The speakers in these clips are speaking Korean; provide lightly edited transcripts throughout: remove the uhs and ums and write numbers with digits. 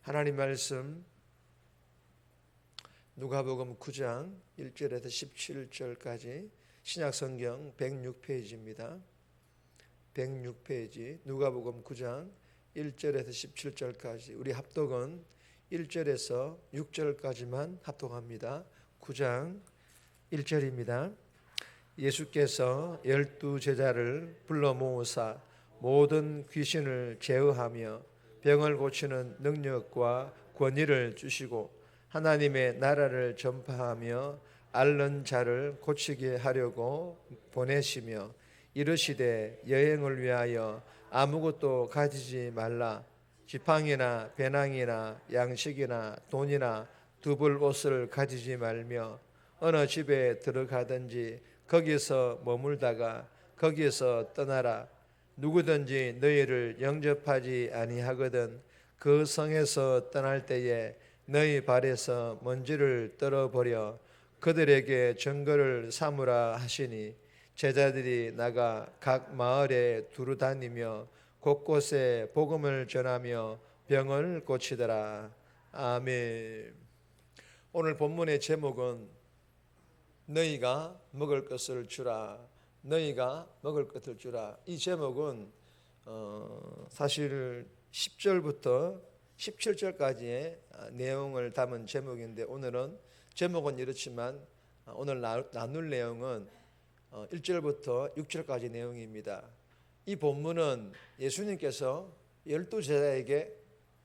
하나님 말씀 누가복음 9장 1절에서 17절까지 신약성경 106페이지입니다. 106페이지 누가복음 9장 1절에서 17절까지 우리 합독은 1절에서 6절까지만 합독합니다. 9장 1절입니다. 예수께서 12 제자를 불러 모으사 모든 귀신을 제어하며 병을 고치는 능력과 권위를 주시고 하나님의 나라를 전파하며 앓는 자를 고치게 하려고 보내시며 이르시되 여행을 위하여 아무것도 가지지 말라. 지팡이나 배낭이나 양식이나 돈이나 두벌 옷을 가지지 말며 어느 집에 들어가든지 거기서 머물다가 거기에서 떠나라. 누구든지 너희를 영접하지 아니하거든 그 성에서 떠날 때에 너희 발에서 먼지를 떨어버려 그들에게 증거를 삼으라 하시니 제자들이 나가 각 마을에 두루 다니며 곳곳에 복음을 전하며 병을 고치더라. 아멘. 오늘 본문의 제목은 너희가 먹을 것을 주라. 너희가 먹을 것을 주라. 이 제목은 사실 10절부터 17절까지의 내용을 담은 제목인데 오늘은 제목은 이렇지만 오늘 나눌 내용은 1절부터 6절까지 내용입니다. 이 본문은 예수님께서 12제자에게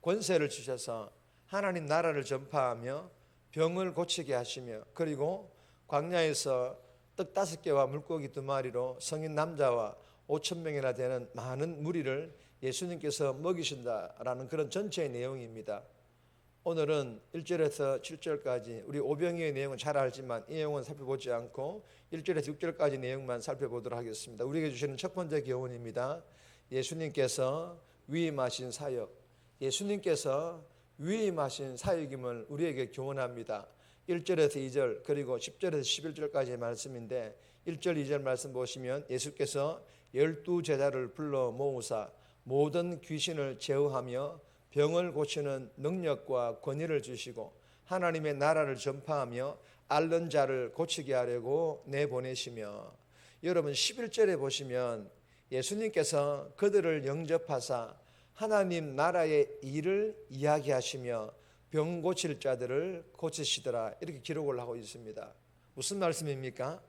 권세를 주셔서 하나님 나라를 전파하며 병을 고치게 하시며 그리고 광야에서 떡 5개와 물고기 2마리로 성인 남자와 5,000명이나 되는 많은 무리를 예수님께서 먹이신다라는 그런 전체의 내용입니다. 오늘은 1절에서 7절까지 우리 오병이의 내용은 잘 알지만 이 내용은 살펴보지 않고 1절에서 6절까지 내용만 살펴보도록 하겠습니다. 우리에게 주시는 첫 번째 교훈입니다. 예수님께서 위임하신 사역. 예수님께서 위임하신 사역임을 우리에게 교훈합니다. 1절에서 2절 그리고 10절에서 11절까지의 말씀인데 1절 2절 말씀 보시면 예수께서 12 제자를 불러 모으사 모든 귀신을 제어하며 병을 고치는 능력과 권위를 주시고 하나님의 나라를 전파하며 앓는 자를 고치게 하려고 내보내시며 여러분 11절에 보시면 예수님께서 그들을 영접하사 하나님 나라의 일을 이야기하시며 병 고칠 자들을 고치시더라 이렇게 기록을 하고 있습니다. 무슨 말씀입니까?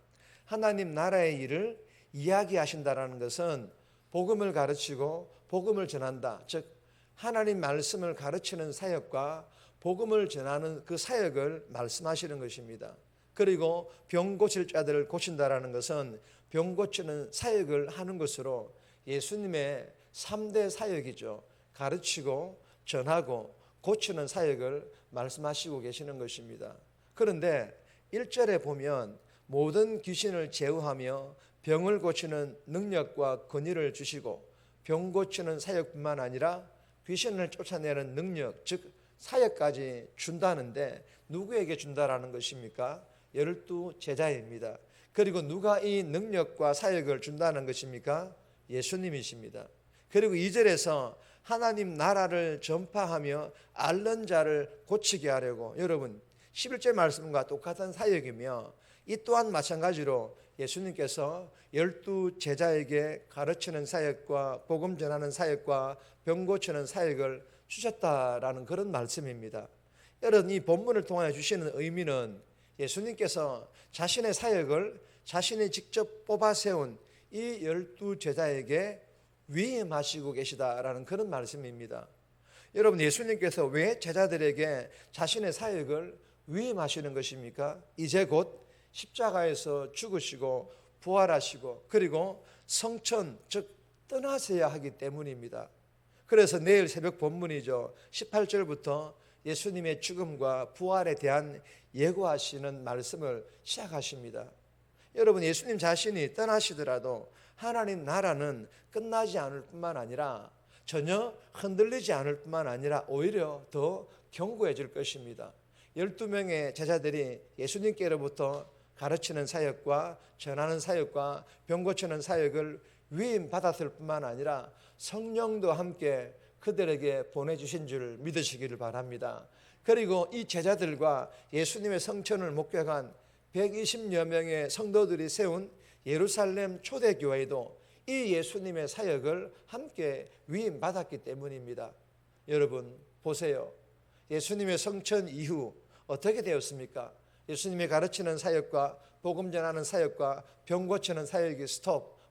하나님 나라의 일을 이야기하신다라는 것은 복음을 가르치고 복음을 전한다. 즉 하나님 말씀을 가르치는 사역과 복음을 전하는 그 사역을 말씀하시는 것입니다. 그리고 병 고칠 자들을 고친다라는 것은 병 고치는 사역을 하는 것으로 예수님의 3대 사역이죠. 가르치고 전하고 고치는 사역을 말씀하시고 계시는 것입니다. 그런데 1절에 보면 모든 귀신을 제어하며 병을 고치는 능력과 권위를 주시고 병 고치는 사역뿐만 아니라 귀신을 쫓아내는 능력 즉 사역까지 준다는데 누구에게 준다라는 것입니까? 12 제자입니다. 그리고 누가 이 능력과 사역을 준다는 것입니까? 예수님이십니다. 그리고 2절에서 하나님 나라를 전파하며 앓는 자를 고치게 하려고 여러분 11절 말씀과 똑같은 사역이며 이 또한 마찬가지로 예수님께서 12 제자에게 가르치는 사역과 복음 전하는 사역과 병 고치는 사역을 주셨다라는 그런 말씀입니다. 여러분 이 본문을 통해 주시는 의미는 예수님께서 자신의 사역을 자신이 직접 뽑아 세운 이 12 제자에게 위임하시고 계시다라는 그런 말씀입니다. 여러분 예수님께서 왜 제자들에게 자신의 사역을 위임하시는 것입니까? 이제 곧 십자가에서 죽으시고 부활하시고 그리고 성천 즉 떠나셔야 하기 때문입니다. 그래서 내일 새벽 본문이죠. 18절부터 예수님의 죽음과 부활에 대한 예고하시는 말씀을 시작하십니다. 여러분 예수님 자신이 떠나시더라도 하나님 나라는 끝나지 않을 뿐만 아니라 전혀 흔들리지 않을 뿐만 아니라 오히려 더 견고해질 것입니다. 12명의 제자들이 예수님께로부터 가르치는 사역과 전하는 사역과 병 고치는 사역을 위임받았을 뿐만 아니라 성령도 함께 그들에게 보내주신 줄 믿으시기를 바랍니다. 그리고 이 제자들과 예수님의 성천을 목격한 120여 명의 성도들이 세운 예루살렘 초대교회도 이 예수님의 사역을 함께 위임받았기 때문입니다. 여러분 보세요. 예수님의 성천 이후 어떻게 되었습니까? 예수님이 가르치는 사역과 복음 전하는 사역과 병 고치는 사역이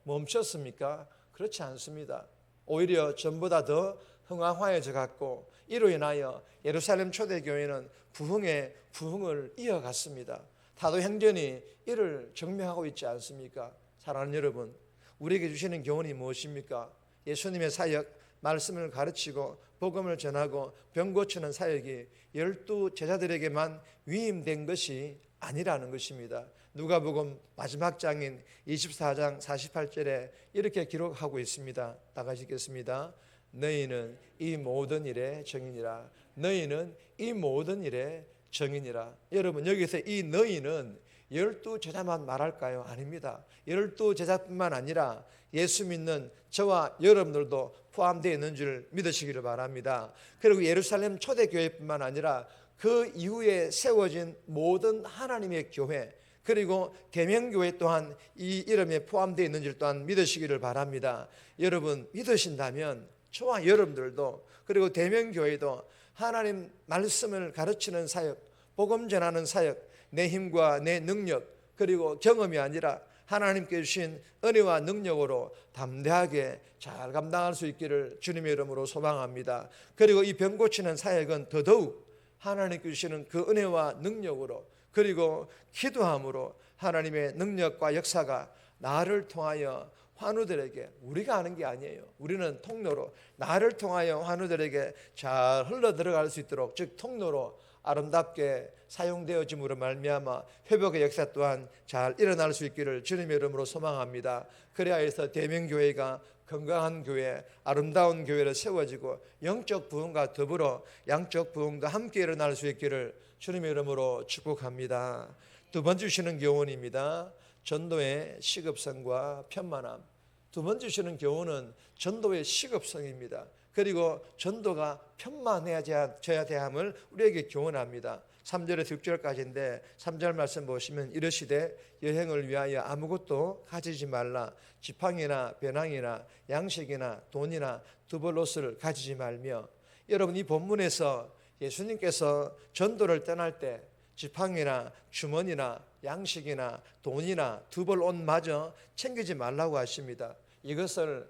멈췄습니까? 그렇지 않습니다. 오히려 전보다 더 흥황화해져 갔고 이로 인하여 예루살렘 초대교회는 부흥에 부흥을 이어갔습니다. 사도행전이 이를 증명하고 있지 않습니까? 사랑하는 여러분, 우리에게 주시는 교훈이 무엇입니까? 예수님의 사역, 말씀을 가르치고 복음을 전하고 병 고치는 사역이 12 제자들에게만 위임된 것이 아니라는 것입니다. 누가복음 마지막 장인 24장 48절에 이렇게 기록하고 있습니다. 다 같이 읽겠습니다. 너희는 이 모든 일의 증인이라. 너희는 이 모든 일의 증인이라. 여러분 여기서 이 너희는 12 제자만 말할까요? 아닙니다. 12 제자뿐만 아니라 예수 믿는 저와 여러분들도 포함되어 있는 줄 믿으시기를 바랍니다. 그리고 예루살렘 초대교회뿐만 아니라 그 이후에 세워진 모든 하나님의 교회 그리고 대명교회 또한 이 이름에 포함되어 있는 줄 또한 믿으시기를 바랍니다. 여러분 믿으신다면 저와 여러분들도 그리고 대명교회도 하나님 말씀을 가르치는 사역, 복음 전하는 사역, 내 힘과 내 능력 그리고 경험이 아니라 하나님께 주신 은혜와 능력으로 담대하게 잘 감당할 수 있기를 주님의 이름으로 소망합니다. 그리고 이 병 고치는 사역은 더더욱 하나님께 주시는 그 은혜와 능력으로 그리고 기도함으로 하나님의 능력과 역사가 나를 통하여 환우들에게, 우리가 아는 게 아니에요. 우리는 통로로 나를 통하여 환우들에게 잘 흘러 들어갈 수 있도록, 즉 통로로 아름답게 사용되어짐으로 말미암아 회복의 역사 또한 잘 일어날 수 있기를 주님의 이름으로 소망합니다. 그래야 해서 대명교회가 건강한 교회, 아름다운 교회로 세워지고 영적 부흥과 더불어 양적 부흥도 함께 일어날 수 있기를 주님의 이름으로 축복합니다. 두 번째 주시는 교훈입니다. 전도의 시급성과 편만함. 두 번째 주시는 교훈은 전도의 시급성입니다. 그리고 전도가 편만해져야 함을 우리에게 교훈합니다. 3절에서 6절까지인데 3절 말씀 보시면 이르시되 여행을 위하여 아무것도 가지지 말라. 지팡이나 배낭이나 양식이나 돈이나 두벌옷을 가지지 말며. 여러분 이 본문에서 예수님께서 전도를 떠날 때 지팡이나 주머니나 양식이나 돈이나 두벌옷마저 챙기지 말라고 하십니다. 이것을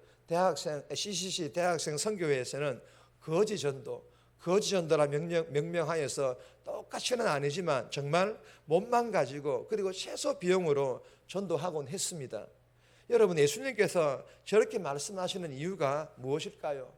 CCC 대학생 선교회에서는 거지 전도라 명명하여서 똑같이는 아니지만 정말 몸만 가지고 그리고 최소 비용으로 전도하곤 했습니다. 여러분 예수님께서 저렇게 말씀하시는 이유가 무엇일까요?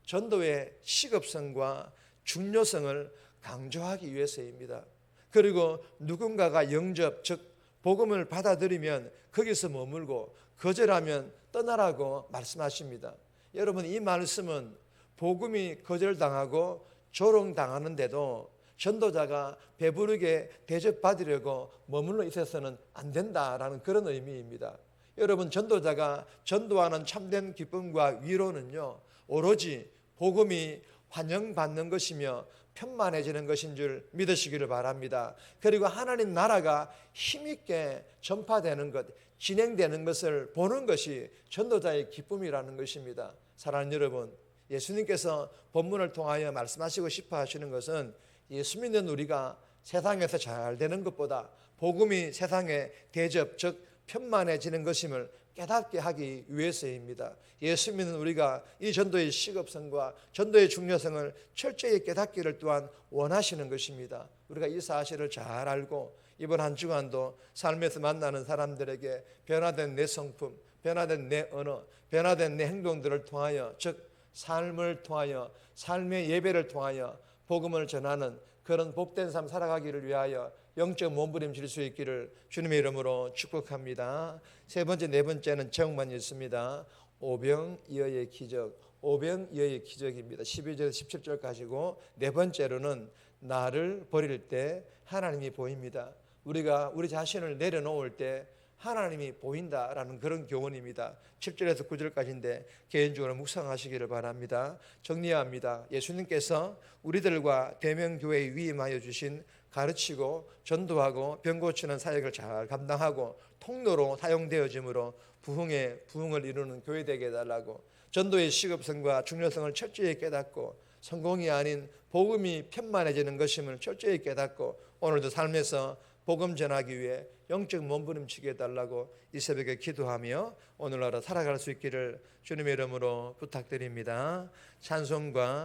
전도의 시급성과 중요성을 강조하기 위해서입니다. 그리고 누군가가 영접 즉 복음을 받아들이면 거기서 머물고 거절하면 떠나라고 말씀하십니다. 여러분 이 말씀은 복음이 거절당하고 조롱당하는데도 전도자가 배부르게 대접받으려고 머물러 있어서는 안 된다라는 그런 의미입니다. 여러분 전도자가 전도하는 참된 기쁨과 위로는요 오로지 복음이 환영받는 것이며 편만해지는 것인 줄 믿으시기를 바랍니다. 그리고 하나님 나라가 힘있게 전파되는 것, 진행되는 것을 보는 것이 전도자의 기쁨이라는 것입니다. 사랑하는 여러분, 예수님께서 본문을 통하여 말씀하시고 싶어 하시는 것은 예수 믿는 우리가 세상에서 잘 되는 것보다 복음이 세상에 대접, 즉 편만해지는 것임을 깨닫게 하기 위해서입니다. 예수 믿는 우리가 이 전도의 시급성과 전도의 중요성을 철저히 깨닫기를 또한 원하시는 것입니다. 우리가 이 사실을 잘 알고 이번 한 주간도 삶에서 만나는 사람들에게 변화된 내 성품, 변화된 내 언어, 변화된 내 행동들을 통하여 즉 삶을 통하여 삶의 예배를 통하여 복음을 전하는 그런 복된 삶 살아가기를 위하여 영적 몸부림칠 수 있기를 주님의 이름으로 축복합니다. 세 번째, 네 번째는 제목만 있습니다. 오병이어의 기적, 오병이어의 기적입니다. 12절에서 17절 가지고 네 번째로는 나를 버릴 때 하나님이 보입니다. 우리가 우리 자신을 내려놓을 때 하나님이 보인다라는 그런 교훈입니다. 7절에서 9절까지인데 개인적으로 묵상하시기를 바랍니다. 정리합니다. 예수님께서 우리들과 대명교회에 위임하여 주신 가르치고 전도하고 병 고치는 사역을 잘 감당하고 통로로 사용되어짐으로 부흥을 이루는 교회 되게 해달라고, 전도의 시급성과 중요성을 철저히 깨닫고 성공이 아닌 복음이 편만해지는 것임을 철저히 깨닫고 오늘도 삶에서 복음 전하기 위해 영적 몸부림치게 해달라고 이 새벽에 기도하며 오늘날로 살아갈 수 있기를 주님의 이름으로 부탁드립니다. 찬송과